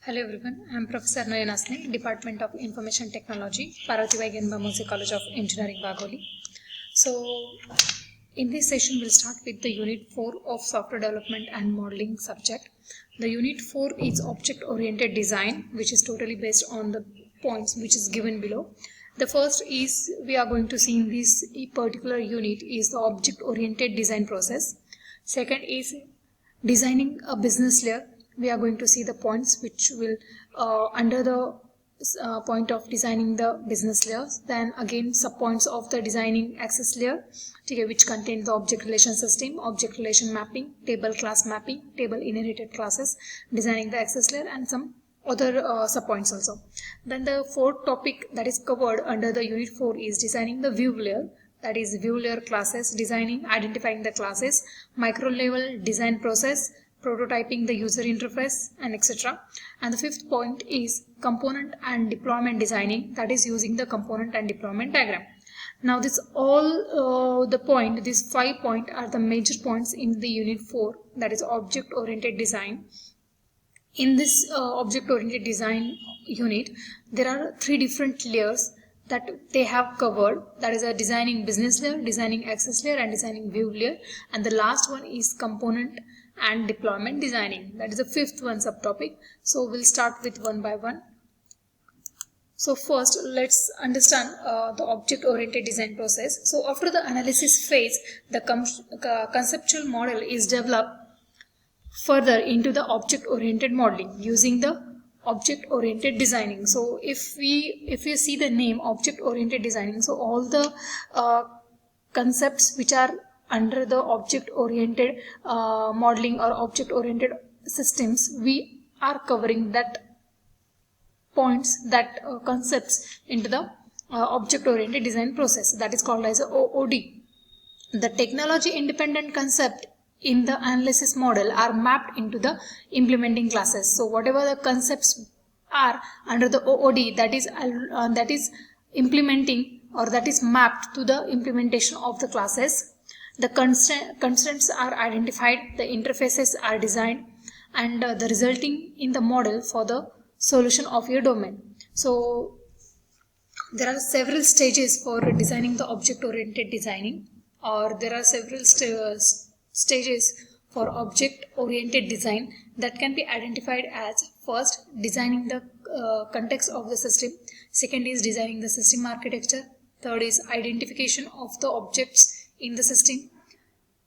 Hello everyone, I am Professor Nayan Asne, Department of Information Technology, Parvati Vaigyan Bamose College of Engineering, Bagoli. So, in this session, we'll start with the Unit 4 of Software Development and Modeling subject. The Unit 4 is Object-Oriented Design, which is totally based on the points which is given below. The first is, we are going to see in this particular unit is the Object-Oriented Design process. Second is designing a business layer. We are going to see the points which will under the point of designing the business layers. Then again subpoints of the designing access layer, okay, which contain the object relation system, object relation mapping, table class mapping, table inherited classes, designing the access layer, and some other subpoints also. Then the fourth topic that is covered under the unit 4 is designing the view layer. That is view layer classes, designing, identifying the classes, micro level design process, prototyping the user interface, and etc. And the fifth point is component and deployment designing, that is using the component and deployment diagram. Now this all these 5 points are the major points in the unit 4, that is object oriented design. In this object oriented design unit, there are 3 different layers that they have covered, that is a designing business layer, designing access layer, and designing view layer, and the last one is component and deployment designing, that is the fifth one subtopic. So we'll start with one by one. So first let's understand the object oriented design process. So after the analysis phase, the conceptual model is developed further into the object oriented modeling using the object oriented designing. So if you see the name object oriented designing, so all the concepts which are under the object oriented modeling or object oriented systems, we are covering that points, that concepts into the object oriented design process, that is called as OOD. The technology independent concept in the analysis model are mapped into the implementing classes. So whatever the concepts are under the OOD, that is implementing, or that is mapped to the implementation of the classes. The constraints are identified, the interfaces are designed, and the resulting in the model for the solution of your domain. So there are several stages for designing the object oriented designing, or there are several stages for object oriented design that can be identified as: first, designing the context of the system; second is designing the system architecture; third is identification of the objects in the system;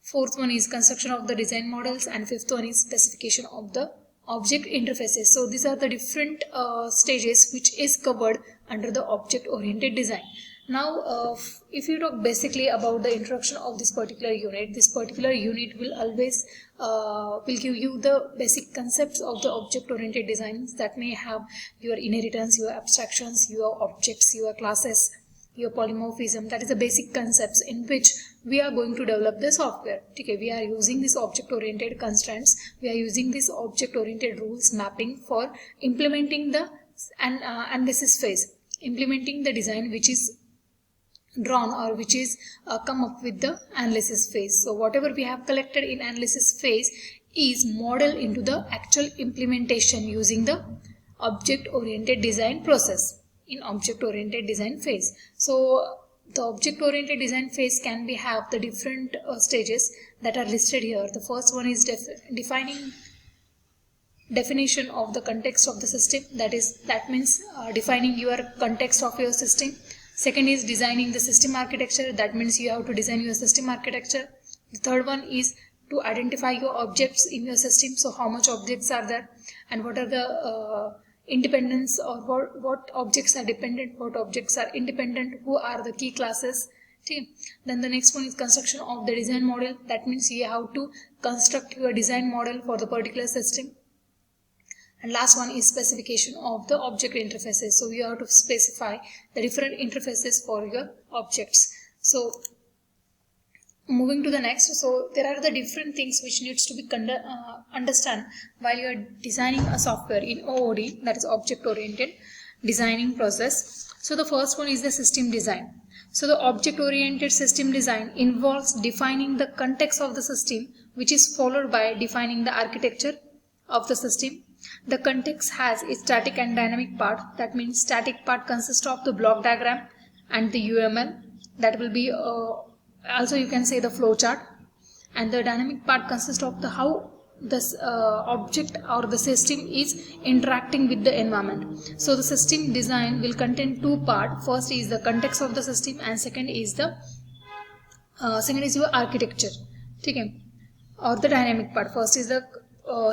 fourth one is construction of the design models; and fifth one is specification of the object interfaces. So these are the different stages which is covered under the object oriented design. Now if you talk basically about the introduction of this particular unit will always will give you the basic concepts of the object oriented designs, that may have your inheritance, your abstractions, your objects, your classes, your polymorphism. That is the basic concepts in which we are going to develop the software. Okay, we are using this object oriented constraints, we are using this object oriented rules mapping for implementing the analysis phase, implementing the design which is drawn or which is come up with the analysis phase. So whatever we have collected in analysis phase is modeled into the actual implementation using the object oriented design process in object oriented design phase. So the object oriented design phase can be have the different stages that are listed here. The first one is definition of the context of the system, that means defining your context of your system. Second is designing the system architecture, that means you have to design your system architecture. The third one is to identify your objects in your system, so how much objects are there and what are the independence, or what objects are dependent, what objects are independent, who are the key classes. Okay. Then the next one is construction of the design model, that means you have to construct your design model for the particular system. And last one is specification of the object interfaces, so you have to specify the different interfaces for your objects. So moving to the next, so there are the different things which needs to be understand while you are designing a software in OOD, that is object oriented designing process. So the first one is the system design. So the object oriented system design involves defining the context of the system, which is followed by defining the architecture of the system, The context has a static and dynamic part. That means static part consists of the block diagram and the UML. That will be also you can say the flow chart. And the dynamic part consists of the how this object or the system is interacting with the environment. So the system design will contain two parts. First is the context of the system and second is your architecture. Okay? Or the dynamic part. First is the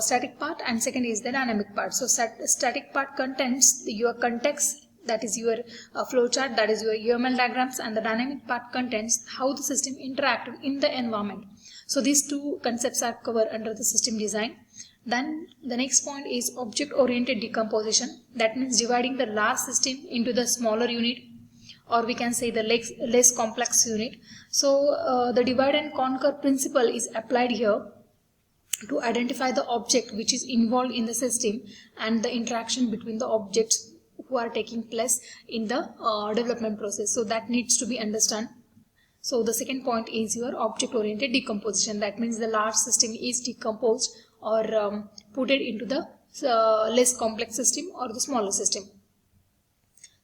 static part and second is the dynamic part. So static part contains your context, that is your flowchart, that is your UML diagrams, and the dynamic part contains how the system interacts in the environment. So these two concepts are covered under the system design. Then the next point is object oriented decomposition. That means dividing the large system into the smaller unit, or we can say the less complex unit. So the divide and conquer principle is applied here to identify the object which is involved in the system and the interaction between the objects who are taking place in the development process. So that needs to be understood. So the second point is your object oriented decomposition. That means the large system is decomposed or put it into the less complex system or the smaller system.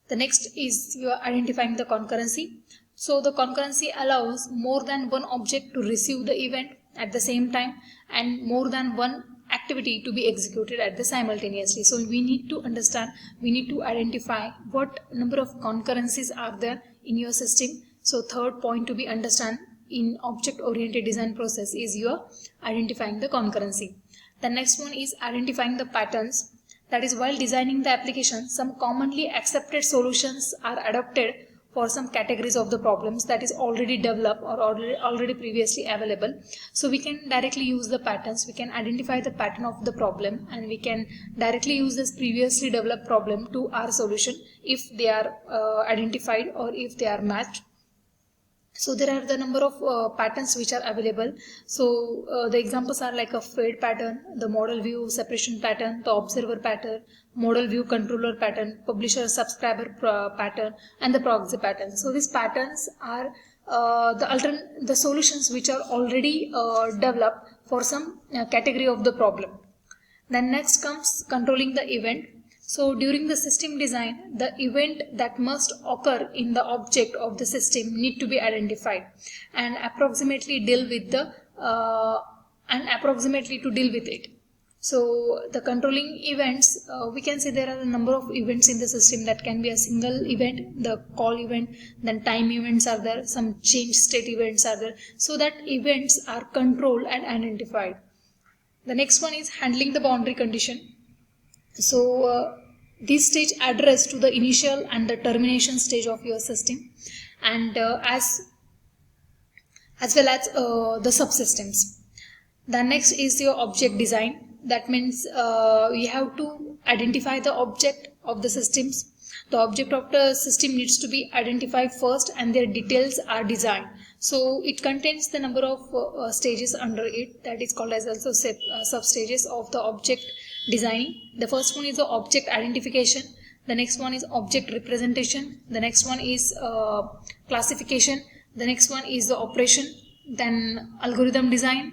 The next is you are identifying the concurrency. So the concurrency allows more than one object to receive the event at the same time and more than one activity to be executed at the simultaneously. So we need to understand, we need to identify what number of concurrencies are there in your system. So third point to be understand in object oriented design process is you are identifying the concurrency. The next one is identifying the patterns. That is, while designing the application, some commonly accepted solutions are adopted for some categories of the problems that is already developed or already previously available. So we can directly use the patterns, we can identify the pattern of the problem and we can directly use this previously developed problem to our solution if they are identified or if they are matched. So there are the number of patterns which are available. So the examples are like a fade pattern, the model view separation pattern, the observer pattern, model view controller pattern, publisher subscriber pattern, and the proxy pattern. So these patterns are the solutions which are already developed for some category of the problem. Then next comes controlling the event. So during the system design, the event that must occur in the object of the system need to be identified and approximately deal with the it. So the controlling events, we can say there are a number of events in the system. That can be a single event, the call event, then time events are there, some change state events are there. So that events are controlled and identified. The next one is handling the boundary condition. So this stage address to the initial and the termination stage of your system, and as well as the subsystems. The next is your object design. That means you have to identify the object of the systems. The object of the system needs to be identified first and their details are designed. So it contains the number of stages under it, that is called as also sub-stages of the object designing. The first one is the object identification. The next one is object representation. The next one is classification. The next one is the operation. Then algorithm design,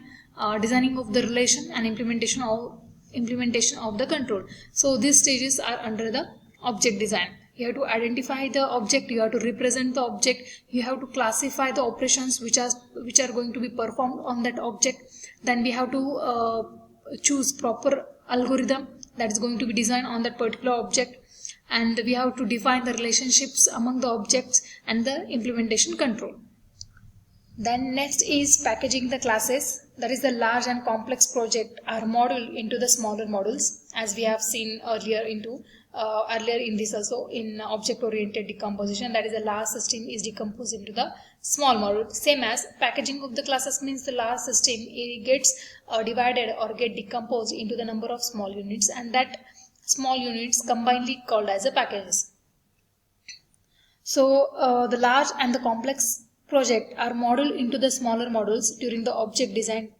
designing of the relation, and implementation of the control. So these stages are under the object design. You have to identify the object, you have to represent the object, you have to classify the operations which are going to be performed on that object. Then we have to choose proper algorithm that is going to be designed on that particular object, and we have to define the relationships among the objects and the implementation control. Then next is packaging the classes. That is, the large and complex project are modeled into the smaller modules, as we have seen earlier in this also in object oriented decomposition. That is, the large system is decomposed into the small module. Same as packaging of the classes means the large system gets divided or get decomposed into the number of small units, and that small units combinedly called as a packages. So the large and the complex project are modeled into the smaller modules during the object design.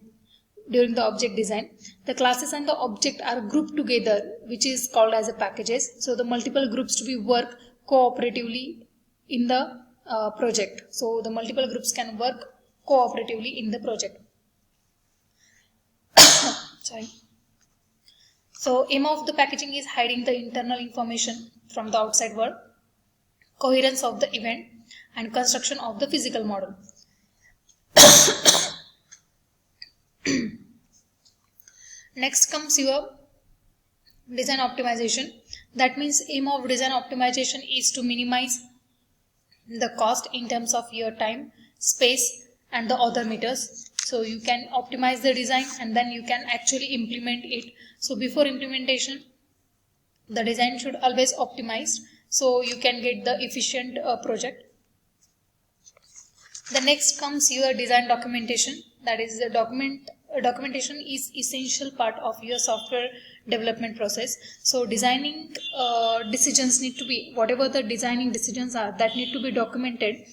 The classes and the object are grouped together, which is called as a packages. So the multiple groups to be work cooperatively in the project. So the multiple groups can work cooperatively in the project. Sorry. So aim of the packaging is hiding the internal information from the outside world, coherence of the event, and construction of the physical model. Next comes your design optimization. That means aim of design optimization is to minimize the cost in terms of your time, space, and the other meters. So you can optimize the design and then you can actually implement it. So before implementation, the design should always optimize so you can get the efficient project. The next comes your design documentation. That is the documentation is essential part of your software development process. So designing decisions need to be, whatever the designing decisions are, that need to be documented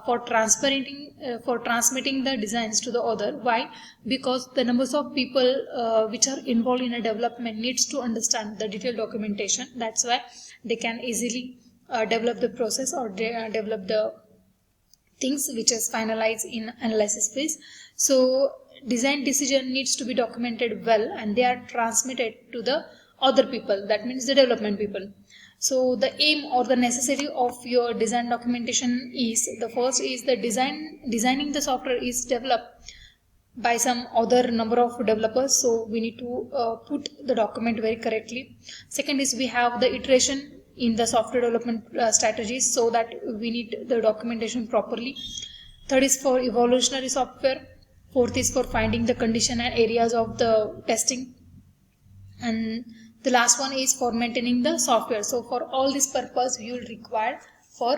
for transmitting the designs to the other. Why? Because the numbers of people which are involved in a development needs to understand the detailed documentation. That's why they can easily develop the process or develop the things which is finalized in analysis phase. So design decision needs to be documented well and they are transmitted to the other people, that means the development people. So the aim or the necessity of your design documentation is, the first is the designing the software is developed by some other number of developers, so we need to put the document very correctly. Second is we have the iteration in the software development strategies, so that we need the documentation properly. Third is for evolutionary software. Fourth is for finding the condition and areas of the testing, and the last one is for maintaining the software. So for all this purpose you will require for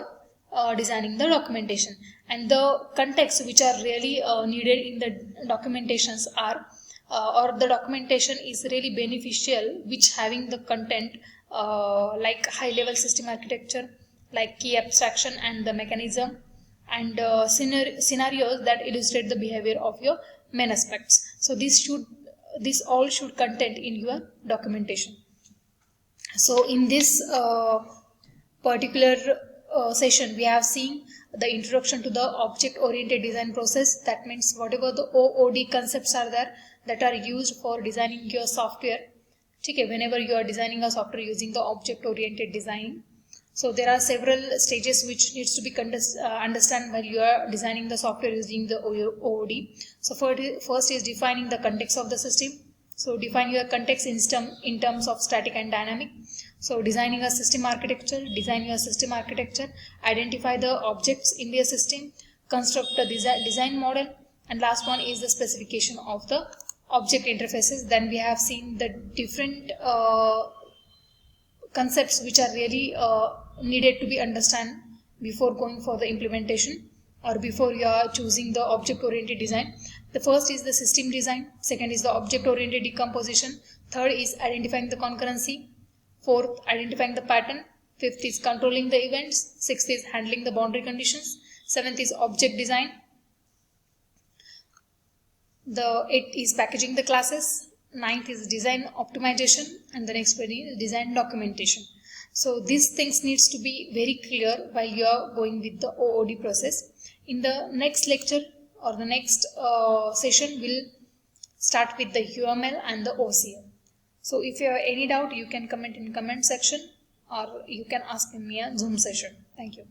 designing the documentation, and the context which are really needed in the documentations are or the documentation is really beneficial which having the content like high level system architecture, like key abstraction and the mechanism, and scenarios that illustrate the behavior of your main aspects. So this all should content in your documentation. So in this particular session we have seen the introduction to the object oriented design process. That means whatever the OOD concepts are there that are used for designing your software. Okay, whenever you are designing a software using the object oriented design, so there are several stages which needs to be understand while you are designing the software using the OOD. So first is defining the context of the system. So define your context in terms of static and dynamic. So designing a system architecture, design your system architecture, identify the objects in your system, construct the design model, and last one is the specification of the object interfaces. Then we have seen the different concepts which are really needed to be understand before going for the implementation or before you are choosing the object oriented design. The first is the system design, second is the object oriented decomposition, third is identifying the concurrency, fourth identifying the pattern, fifth is controlling the events, sixth is handling the boundary conditions, seventh is object design, the eighth is packaging the classes, ninth is design optimization, and the next one is design documentation. So these things needs to be very clear while you are going with the OOD process. In the next lecture or the next session we'll start with the UML and the OCL. So if you have any doubt you can comment in comment section or you can ask me a Zoom session. Thank you.